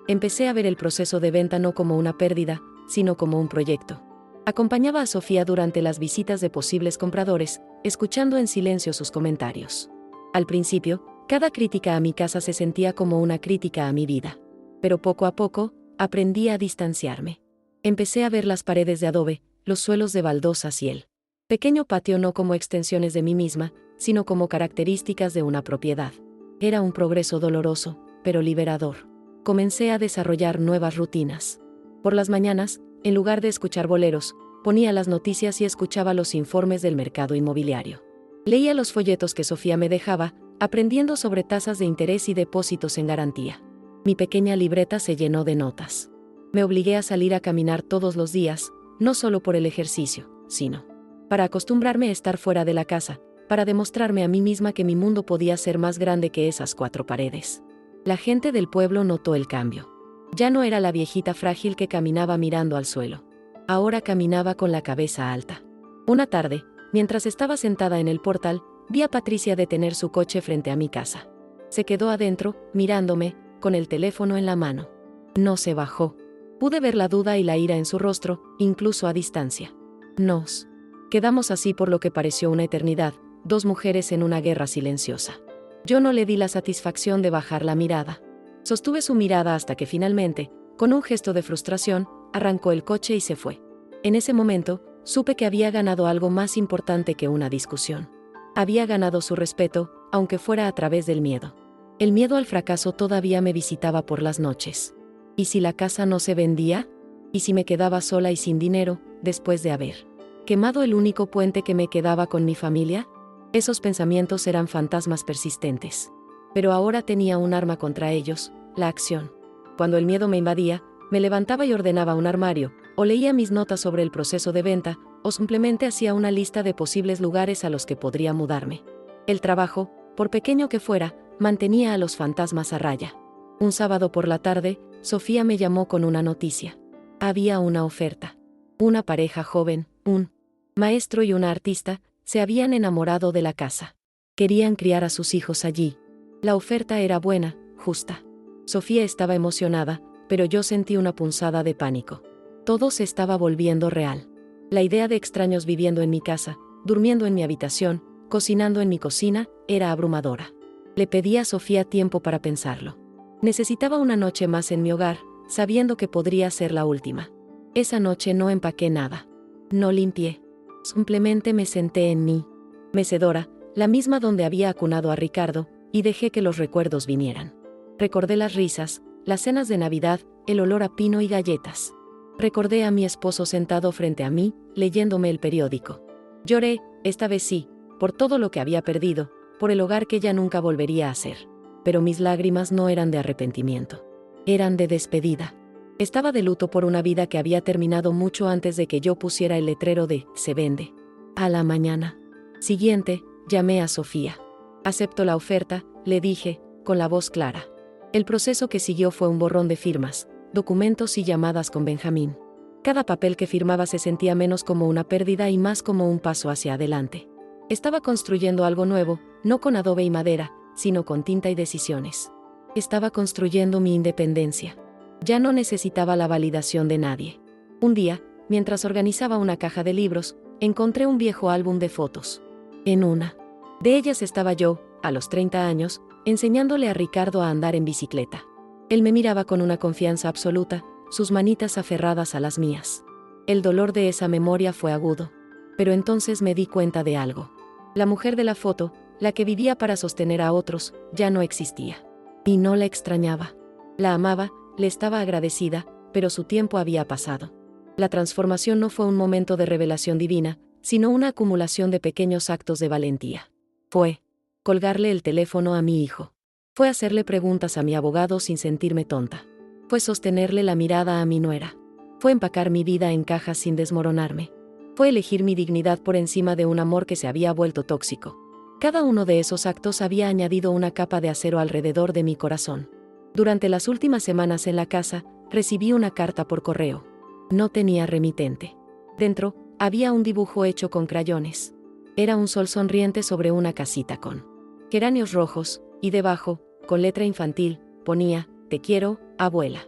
Empecé a ver el proceso de venta no como una pérdida, sino como un proyecto. Acompañaba a Sofía durante las visitas de posibles compradores, escuchando en silencio sus comentarios. Al principio, cada crítica a mi casa se sentía como una crítica a mi vida. Pero poco a poco, aprendí a distanciarme. Empecé a ver las paredes de adobe, los suelos de baldosas y el pequeño patio no como extensiones de mí misma, sino como características de una propiedad. Era un progreso doloroso, pero liberador. Comencé a desarrollar nuevas rutinas. Por las mañanas, en lugar de escuchar boleros, ponía las noticias y escuchaba los informes del mercado inmobiliario. Leía los folletos que Sofía me dejaba, aprendiendo sobre tasas de interés y depósitos en garantía. Mi pequeña libreta se llenó de notas. Me obligué a salir a caminar todos los días, no solo por el ejercicio, sino para acostumbrarme a estar fuera de la casa, para demostrarme a mí misma que mi mundo podía ser más grande que esas 4 paredes. La gente del pueblo notó el cambio. Ya no era la viejita frágil que caminaba mirando al suelo. Ahora caminaba con la cabeza alta. Una tarde, mientras estaba sentada en el portal, vi a Patricia detener su coche frente a mi casa. Se quedó adentro, mirándome, con el teléfono en la mano. No se bajó. Pude ver la duda y la ira en su rostro, incluso a distancia. Nos quedamos así por lo que pareció una eternidad, 2 mujeres en una guerra silenciosa. Yo no le di la satisfacción de bajar la mirada. Sostuve su mirada hasta que finalmente, con un gesto de frustración, arrancó el coche y se fue. En ese momento, supe que había ganado algo más importante que una discusión. Había ganado su respeto, aunque fuera a través del miedo. El miedo al fracaso todavía me visitaba por las noches. ¿Y si la casa no se vendía? ¿Y si me quedaba sola y sin dinero, después de haber quemado el único puente que me quedaba con mi familia? Esos pensamientos eran fantasmas persistentes. Pero ahora tenía un arma contra ellos, la acción. Cuando el miedo me invadía, me levantaba y ordenaba un armario, o leía mis notas sobre el proceso de venta, o simplemente hacía una lista de posibles lugares a los que podría mudarme. El trabajo, por pequeño que fuera, mantenía a los fantasmas a raya. Un sábado por la tarde, Sofía me llamó con una noticia. Había una oferta. Una pareja joven, un maestro y una artista, se habían enamorado de la casa. Querían criar a sus hijos allí. La oferta era buena, justa. Sofía estaba emocionada, pero yo sentí una punzada de pánico. Todo se estaba volviendo real. La idea de extraños viviendo en mi casa, durmiendo en mi habitación, cocinando en mi cocina, era abrumadora. Le pedí a Sofía tiempo para pensarlo. Necesitaba una noche más en mi hogar, sabiendo que podría ser la última. Esa noche no empaqué nada. No limpié. Simplemente me senté en mi mecedora, la misma donde había acunado a Ricardo, y dejé que los recuerdos vinieran. Recordé las risas, las cenas de Navidad, el olor a pino y galletas. Recordé a mi esposo sentado frente a mí, leyéndome el periódico. Lloré, esta vez sí, por todo lo que había perdido, por el hogar que ya nunca volvería a ser. Pero mis lágrimas no eran de arrepentimiento. Eran de despedida. Estaba de luto por una vida que había terminado mucho antes de que yo pusiera el letrero de "se vende". A la mañana siguiente, llamé a Sofía. Acepto la oferta, le dije, con la voz clara. El proceso que siguió fue un borrón de firmas, documentos y llamadas con Benjamín. Cada papel que firmaba se sentía menos como una pérdida y más como un paso hacia adelante. Estaba construyendo algo nuevo, no con adobe y madera, sino con tinta y decisiones. Estaba construyendo mi independencia. Ya no necesitaba la validación de nadie. Un día, mientras organizaba una caja de libros, encontré un viejo álbum de fotos. En una de ellas estaba yo, a los 30 años, enseñándole a Ricardo a andar en bicicleta. Él me miraba con una confianza absoluta, sus manitas aferradas a las mías. El dolor de esa memoria fue agudo. Pero entonces me di cuenta de algo. La mujer de la foto, la que vivía para sostener a otros, ya no existía. Y no la extrañaba. La amaba, le estaba agradecida, pero su tiempo había pasado. La transformación no fue un momento de revelación divina, sino una acumulación de pequeños actos de valentía. Fue colgarle el teléfono a mi hijo. Fue hacerle preguntas a mi abogado sin sentirme tonta. Fue sostenerle la mirada a mi nuera. Fue empacar mi vida en cajas sin desmoronarme. Fue elegir mi dignidad por encima de un amor que se había vuelto tóxico. Cada uno de esos actos había añadido una capa de acero alrededor de mi corazón. Durante las últimas semanas en la casa, recibí una carta por correo. No tenía remitente. Dentro, había un dibujo hecho con crayones. Era un sol sonriente sobre una casita con geranios rojos, y debajo, con letra infantil, ponía: "Te quiero, abuela.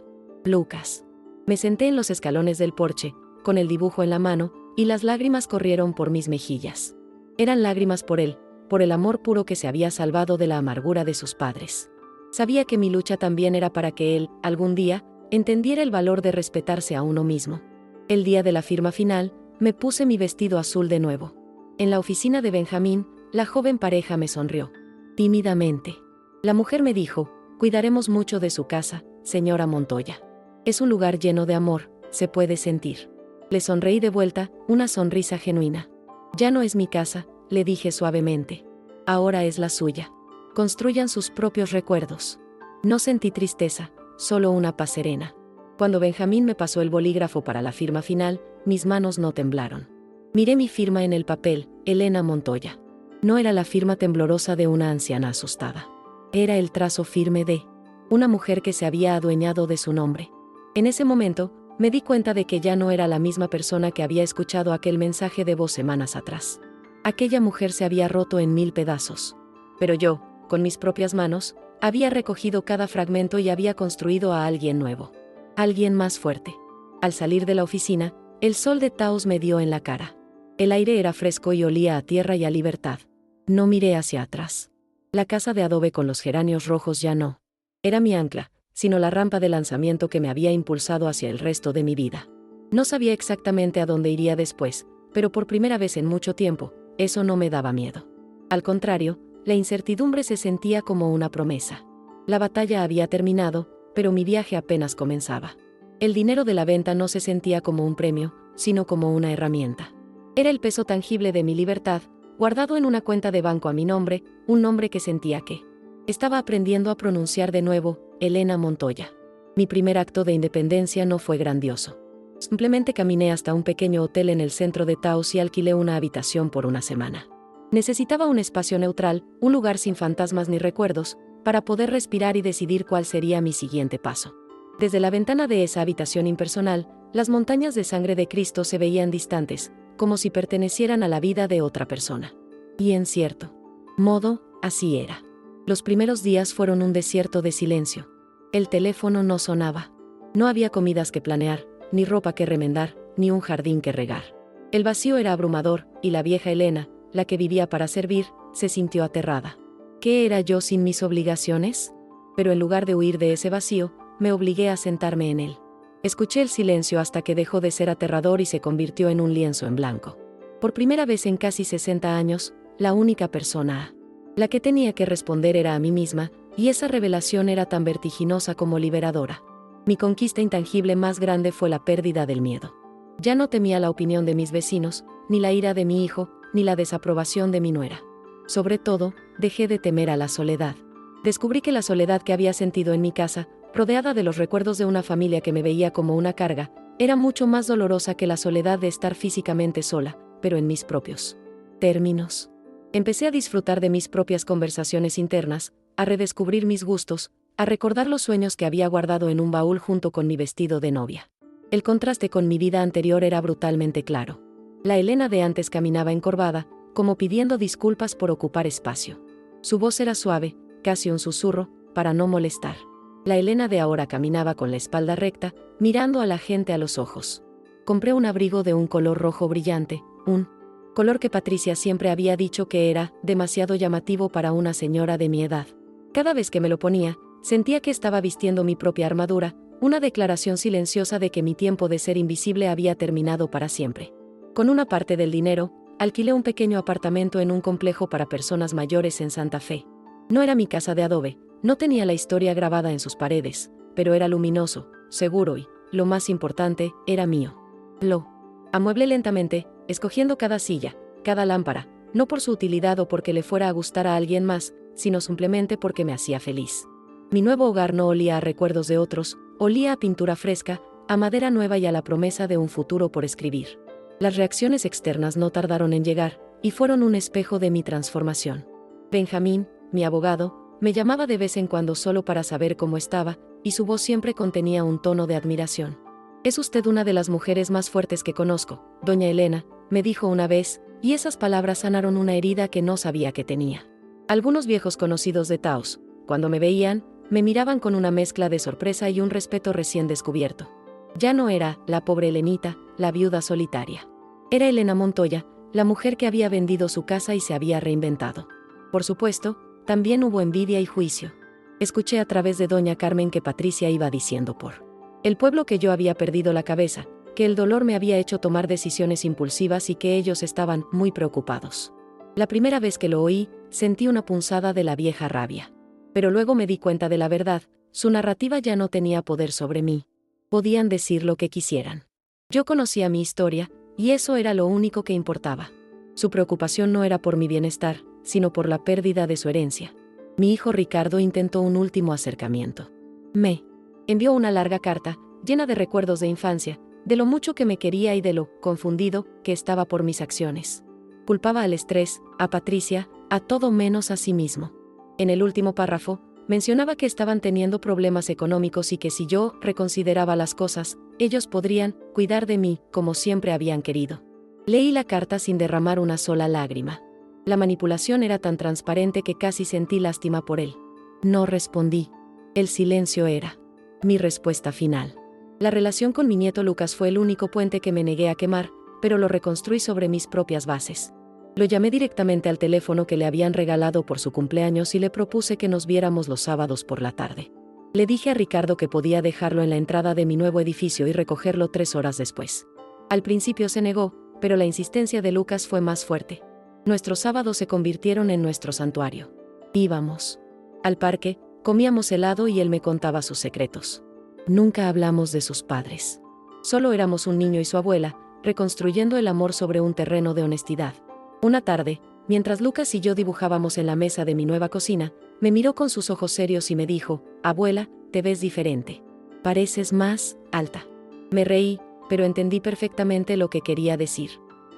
Lucas". Me senté en los escalones del porche, con el dibujo en la mano, y las lágrimas corrieron por mis mejillas. Eran lágrimas por él, por el amor puro que se había salvado de la amargura de sus padres. Sabía que mi lucha también era para que él, algún día, entendiera el valor de respetarse a uno mismo. El día de la firma final, me puse mi vestido azul de nuevo. En la oficina de Benjamín, la joven pareja me sonrió. Tímidamente. La mujer me dijo: "Cuidaremos mucho de su casa, señora Montoya. Es un lugar lleno de amor, se puede sentir". Le sonreí de vuelta, una sonrisa genuina. "Ya no es mi casa", le dije suavemente. "Ahora es la suya. Construyan sus propios recuerdos". No sentí tristeza, solo una paz serena. Cuando Benjamín me pasó el bolígrafo para la firma final, mis manos no temblaron. Miré mi firma en el papel, Elena Montoya. No era la firma temblorosa de una anciana asustada. Era el trazo firme de una mujer que se había adueñado de su nombre. En ese momento, me di cuenta de que ya no era la misma persona que había escuchado aquel mensaje de voz semanas atrás. Aquella mujer se había roto en 1000 pedazos. Pero yo, con mis propias manos, había recogido cada fragmento y había construido a alguien nuevo. Alguien más fuerte. Al salir de la oficina, el sol de Taos me dio en la cara. El aire era fresco y olía a tierra y a libertad. No miré hacia atrás. La casa de adobe con los geranios rojos ya no era mi ancla, sino la rampa de lanzamiento que me había impulsado hacia el resto de mi vida. No sabía exactamente a dónde iría después, pero por primera vez en mucho tiempo, eso no me daba miedo. Al contrario, la incertidumbre se sentía como una promesa. La batalla había terminado, pero mi viaje apenas comenzaba. El dinero de la venta no se sentía como un premio, sino como una herramienta. Era el peso tangible de mi libertad, guardado en una cuenta de banco a mi nombre, un nombre que sentía que estaba aprendiendo a pronunciar de nuevo: Elena Montoya. Mi primer acto de independencia no fue grandioso. Simplemente caminé hasta un pequeño hotel en el centro de Taos y alquilé una habitación por una semana. Necesitaba un espacio neutral, un lugar sin fantasmas ni recuerdos, para poder respirar y decidir cuál sería mi siguiente paso. Desde la ventana de esa habitación impersonal, las montañas de sangre de Cristo se veían distantes, como si pertenecieran a la vida de otra persona. Y en cierto modo, así era. Los primeros días fueron un desierto de silencio. El teléfono no sonaba. No había comidas que planear, ni ropa que remendar, ni un jardín que regar. El vacío era abrumador, y la vieja Elena, la que vivía para servir, se sintió aterrada. ¿Qué era yo sin mis obligaciones? Pero en lugar de huir de ese vacío, me obligué a sentarme en él. Escuché el silencio hasta que dejó de ser aterrador y se convirtió en un lienzo en blanco. Por primera vez en casi 60 años, la única persona a la que tenía que responder era a mí misma, y esa revelación era tan vertiginosa como liberadora. Mi conquista intangible más grande fue la pérdida del miedo. Ya no temía la opinión de mis vecinos, ni la ira de mi hijo, ni la desaprobación de mi nuera. Sobre todo, dejé de temer a la soledad. Descubrí que la soledad que había sentido en mi casa, rodeada de los recuerdos de una familia que me veía como una carga, era mucho más dolorosa que la soledad de estar físicamente sola, pero en mis propios términos. Empecé a disfrutar de mis propias conversaciones internas, a redescubrir mis gustos, a recordar los sueños que había guardado en un baúl junto con mi vestido de novia. El contraste con mi vida anterior era brutalmente claro. La Elena de antes caminaba encorvada, como pidiendo disculpas por ocupar espacio. Su voz era suave, casi un susurro, para no molestar. La Elena de ahora caminaba con la espalda recta, mirando a la gente a los ojos. Compré un abrigo de un color rojo brillante, un color que Patricia siempre había dicho que era demasiado llamativo para una señora de mi edad. Cada vez que me lo ponía, sentía que estaba vistiendo mi propia armadura, una declaración silenciosa de que mi tiempo de ser invisible había terminado para siempre. Con una parte del dinero, alquilé un pequeño apartamento en un complejo para personas mayores en Santa Fe. No era mi casa de adobe, no tenía la historia grabada en sus paredes, pero era luminoso, seguro y, lo más importante, era mío. Lo amueblé lentamente, escogiendo cada silla, cada lámpara, no por su utilidad o porque le fuera a gustar a alguien más, sino simplemente porque me hacía feliz. Mi nuevo hogar no olía a recuerdos de otros, olía a pintura fresca, a madera nueva y a la promesa de un futuro por escribir. Las reacciones externas no tardaron en llegar, y fueron un espejo de mi transformación. Benjamín, mi abogado, me llamaba de vez en cuando solo para saber cómo estaba, y su voz siempre contenía un tono de admiración. «Es usted una de las mujeres más fuertes que conozco, doña Elena», me dijo una vez, y esas palabras sanaron una herida que no sabía que tenía. Algunos viejos conocidos de Taos, cuando me veían, me miraban con una mezcla de sorpresa y un respeto recién descubierto. Ya no era la pobre Elenita, la viuda solitaria. Era Elena Montoya, la mujer que había vendido su casa y se había reinventado. Por supuesto, también hubo envidia y juicio. Escuché a través de doña Carmen que Patricia iba diciendo por el pueblo que yo había perdido la cabeza, que el dolor me había hecho tomar decisiones impulsivas y que ellos estaban muy preocupados. La primera vez que lo oí, sentí una punzada de la vieja rabia. Pero luego me di cuenta de la verdad, su narrativa ya no tenía poder sobre mí. Podían decir lo que quisieran. Yo conocía mi historia, y eso era lo único que importaba. Su preocupación no era por mi bienestar, sino por la pérdida de su herencia. Mi hijo Ricardo intentó un último acercamiento. Me envió una larga carta, llena de recuerdos de infancia, de lo mucho que me quería y de lo confundido que estaba por mis acciones. Culpaba al estrés, a Patricia, a todo menos a sí mismo. En el último párrafo, mencionaba que estaban teniendo problemas económicos y que si yo reconsideraba las cosas, ellos podrían cuidar de mí como siempre habían querido. Leí la carta sin derramar una sola lágrima. La manipulación era tan transparente que casi sentí lástima por él. No respondí. El silencio era mi respuesta final. La relación con mi nieto Lucas fue el único puente que me negué a quemar, pero lo reconstruí sobre mis propias bases. Lo llamé directamente al teléfono que le habían regalado por su cumpleaños y le propuse que nos viéramos los sábados por la tarde. Le dije a Ricardo que podía dejarlo en la entrada de mi nuevo edificio y recogerlo 3 horas después. Al principio se negó, pero la insistencia de Lucas fue más fuerte. Nuestros sábados se convirtieron en nuestro santuario. Íbamos al parque, comíamos helado y él me contaba sus secretos. Nunca hablamos de sus padres. Solo éramos un niño y su abuela, reconstruyendo el amor sobre un terreno de honestidad. Una tarde, mientras Lucas y yo dibujábamos en la mesa de mi nueva cocina, me miró con sus ojos serios y me dijo: «Abuela, te ves diferente. Pareces más alta». Me reí, pero entendí perfectamente lo que quería decir.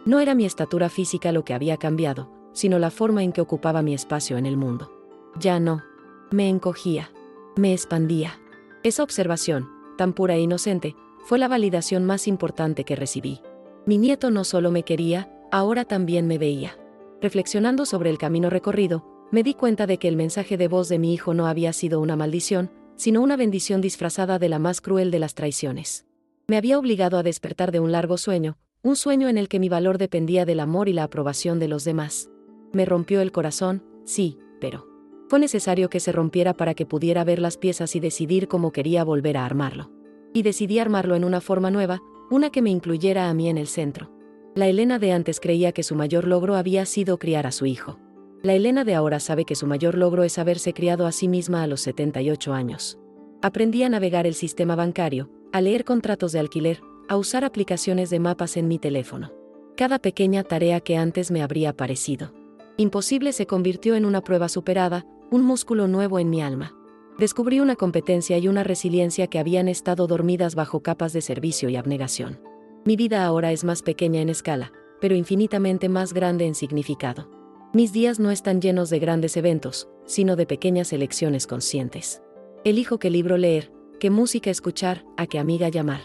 No era mi estatura física lo que había cambiado, sino la forma en que ocupaba mi espacio en el mundo. Ya no me encogía, me expandía. Esa observación, tan pura e inocente, fue la validación más importante que recibí. Mi nieto no solo me quería, ahora también me veía. Reflexionando sobre el camino recorrido, me di cuenta de que el mensaje de voz de mi hijo no había sido una maldición, sino una bendición disfrazada de la más cruel de las traiciones. Me había obligado a despertar de un largo sueño, un sueño en el que mi valor dependía del amor y la aprobación de los demás. Me rompió el corazón, sí, pero Fue necesario que se rompiera para que pudiera ver las piezas y decidir cómo quería volver a armarlo. Y decidí armarlo en una forma nueva, una que me incluyera a mí en el centro. La Elena de antes creía que su mayor logro había sido criar a su hijo. La Elena de ahora sabe que su mayor logro es haberse criado a sí misma a los 78 años. Aprendí a navegar el sistema bancario, a leer contratos de alquiler, a usar aplicaciones de mapas en mi teléfono. Cada pequeña tarea que antes me habría parecido imposible se convirtió en una prueba superada, un músculo nuevo en mi alma. Descubrí una competencia y una resiliencia que habían estado dormidas bajo capas de servicio y abnegación. Mi vida ahora es más pequeña en escala, pero infinitamente más grande en significado. Mis días no están llenos de grandes eventos, sino de pequeñas elecciones conscientes. Elijo qué libro leer, qué música escuchar, a qué amiga llamar.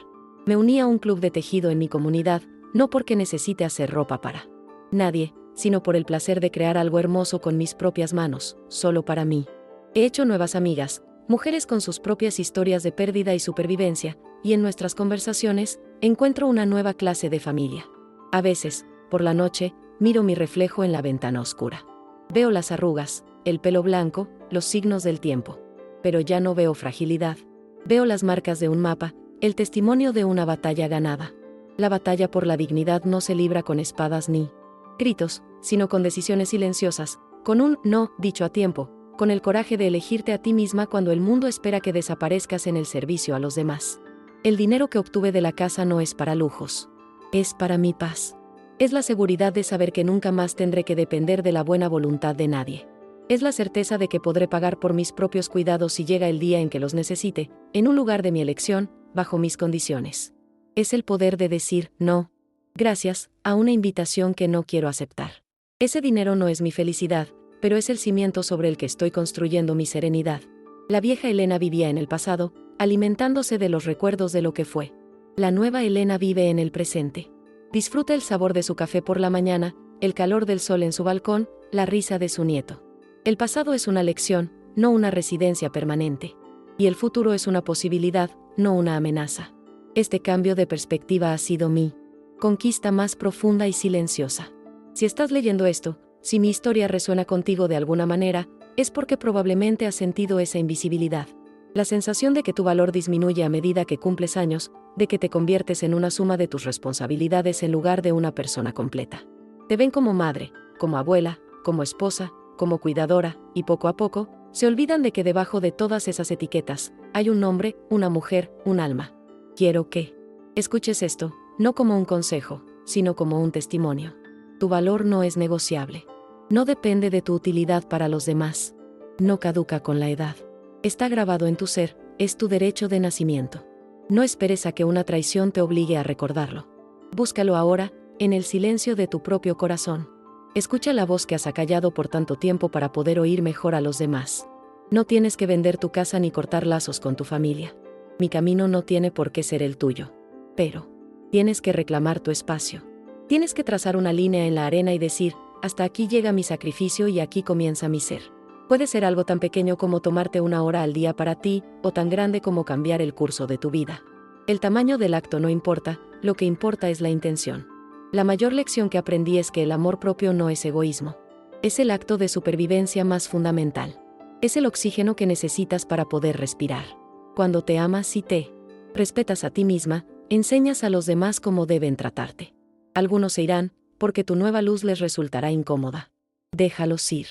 Me uní a un club de tejido en mi comunidad, no porque necesite hacer ropa para nadie, sino por el placer de crear algo hermoso con mis propias manos, solo para mí. He hecho nuevas amigas, mujeres con sus propias historias de pérdida y supervivencia, y en nuestras conversaciones, encuentro una nueva clase de familia. A veces, por la noche, miro mi reflejo en la ventana oscura. Veo las arrugas, el pelo blanco, los signos del tiempo. Pero ya no veo fragilidad. Veo las marcas de un mapa, el testimonio de una batalla ganada. La batalla por la dignidad no se libra con espadas ni gritos, sino con decisiones silenciosas, con un no dicho a tiempo, con el coraje de elegirte a ti misma cuando el mundo espera que desaparezcas en el servicio a los demás. El dinero que obtuve de la casa no es para lujos. Es para mi paz. Es la seguridad de saber que nunca más tendré que depender de la buena voluntad de nadie. Es la certeza de que podré pagar por mis propios cuidados si llega el día en que los necesite, en un lugar de mi elección, bajo mis condiciones. Es el poder de decir no, gracias, a una invitación que no quiero aceptar. Ese dinero no es mi felicidad, pero es el cimiento sobre el que estoy construyendo mi serenidad. La vieja Elena vivía en el pasado, alimentándose de los recuerdos de lo que fue. La nueva Elena vive en el presente. Disfruta el sabor de su café por la mañana, el calor del sol en su balcón, la risa de su nieto. El pasado es una lección, no una residencia permanente. Y el futuro es una posibilidad, no una amenaza. Este cambio de perspectiva ha sido mi conquista más profunda y silenciosa. Si estás leyendo esto, si mi historia resuena contigo de alguna manera, es porque probablemente has sentido esa invisibilidad. La sensación de que tu valor disminuye a medida que cumples años, de que te conviertes en una suma de tus responsabilidades en lugar de una persona completa. Te ven como madre, como abuela, como esposa, como cuidadora, y poco a poco, se olvidan de que debajo de todas esas etiquetas, hay un nombre, una mujer, un alma. Quiero que escuches esto, no como un consejo, sino como un testimonio. Tu valor no es negociable. No depende de tu utilidad para los demás. No caduca con la edad. Está grabado en tu ser, es tu derecho de nacimiento. No esperes a que una traición te obligue a recordarlo. Búscalo ahora, en el silencio de tu propio corazón. Escucha la voz que has acallado por tanto tiempo para poder oír mejor a los demás. No tienes que vender tu casa ni cortar lazos con tu familia. Mi camino no tiene por qué ser el tuyo. Pero tienes que reclamar tu espacio. Tienes que trazar una línea en la arena y decir, hasta aquí llega mi sacrificio y aquí comienza mi ser. Puede ser algo tan pequeño como tomarte una hora al día para ti, o tan grande como cambiar el curso de tu vida. El tamaño del acto no importa, lo que importa es la intención. La mayor lección que aprendí es que el amor propio no es egoísmo. Es el acto de supervivencia más fundamental. Es el oxígeno que necesitas para poder respirar. Cuando te amas y te respetas a ti misma, enseñas a los demás cómo deben tratarte. Algunos se irán, porque tu nueva luz les resultará incómoda. Déjalos ir.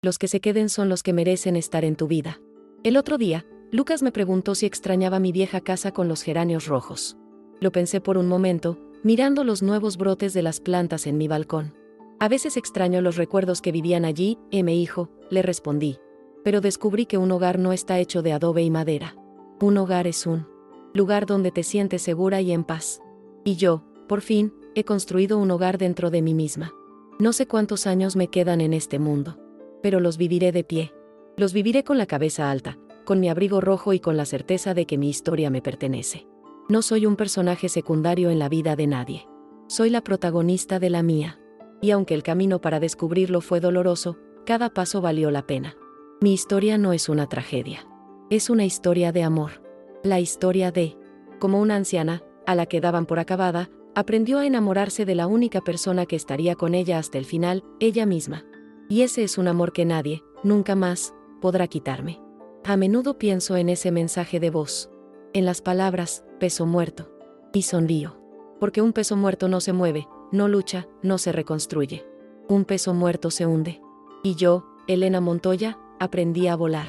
Los que se queden son los que merecen estar en tu vida. El otro día, Lucas me preguntó si extrañaba mi vieja casa con los geranios rojos. Lo pensé por un momento, mirando los nuevos brotes de las plantas en mi balcón. A veces extraño los recuerdos que vivían allí, me dijo, le respondí. Pero descubrí que un hogar no está hecho de adobe y madera. Un hogar es un lugar donde te sientes segura y en paz. Y yo, por fin, he construido un hogar dentro de mí misma. No sé cuántos años me quedan en este mundo, pero los viviré de pie. Los viviré con la cabeza alta, con mi abrigo rojo y con la certeza de que mi historia me pertenece. No soy un personaje secundario en la vida de nadie. Soy la protagonista de la mía. Y aunque el camino para descubrirlo fue doloroso, cada paso valió la pena. Mi historia no es una tragedia. Es una historia de amor. La historia de cómo una anciana, a la que daban por acabada, aprendió a enamorarse de la única persona que estaría con ella hasta el final, ella misma. Y ese es un amor que nadie, nunca más, podrá quitarme. A menudo pienso en ese mensaje de voz, en las palabras, peso muerto. Y sonrío. Porque un peso muerto no se mueve, no lucha, no se reconstruye. Un peso muerto se hunde. Y yo, Elena Montoya, aprendí a volar.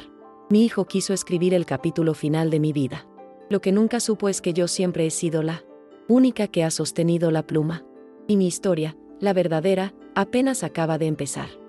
Mi hijo quiso escribir el capítulo final de mi vida. Lo que nunca supo es que yo siempre he sido la única que ha sostenido la pluma. Y mi historia, la verdadera, apenas acaba de empezar.